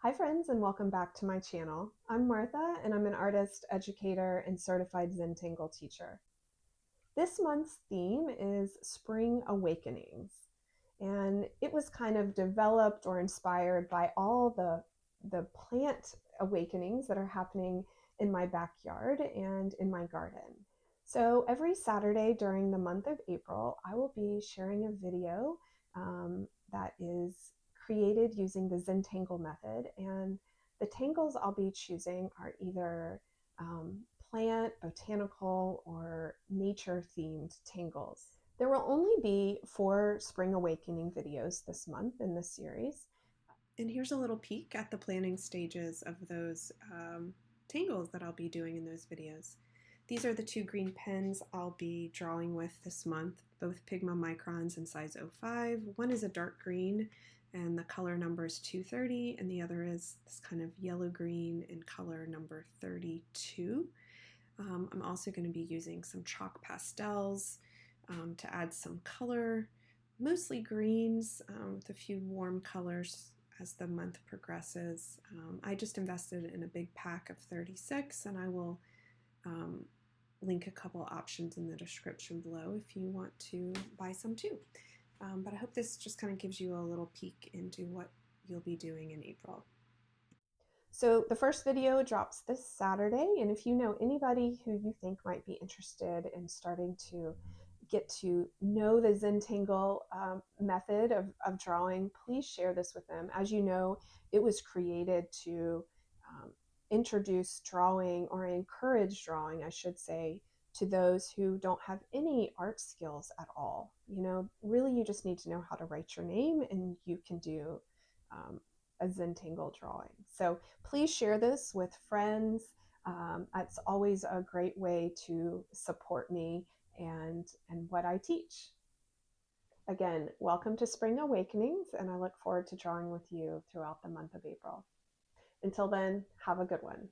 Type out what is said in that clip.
Hi friends and welcome back to my channel. I'm Martha and I'm an artist, educator, and certified Zentangle teacher. This month's theme is Spring Awakenings, and it was kind of developed or inspired by all the plant awakenings that are happening in my backyard and in my garden. So every Saturday during the month of April, I will be sharing a video that is created using the Zentangle method, and the tangles I'll be choosing are either plant, botanical, or nature themed tangles. There will only be 4 Spring Awakening videos this month in this series. And here's a little peek at the planning stages of those tangles that I'll be doing in those videos. These are the 2 green pens I'll be drawing with this month, both Pigma Microns in size 05. One is a dark green and the color number is 230, and the other is this kind of yellow-green in color number 32. I'm also going to be using some chalk pastels to add some color, mostly greens with a few warm colors as the month progresses. I just invested in a big pack of 36, and I will link a couple options in the description below if you want to buy some too. But I hope this just kind of gives you a little peek into what you'll be doing in April. So the first video drops this Saturday, and if you know anybody who you think might be interested in starting to get to know the Zentangle method of drawing, please share this with them. As you know, it was created to introduce drawing, or encourage drawing, I should say, to those who don't have any art skills at all. You know, really you just need to know how to write your name and you can do a Zentangle drawing. So please share this with friends. It's always a great way to support me and what I teach. Again, welcome to Spring Awakenings, and I look forward to drawing with you throughout the month of April. Until then, have a good one.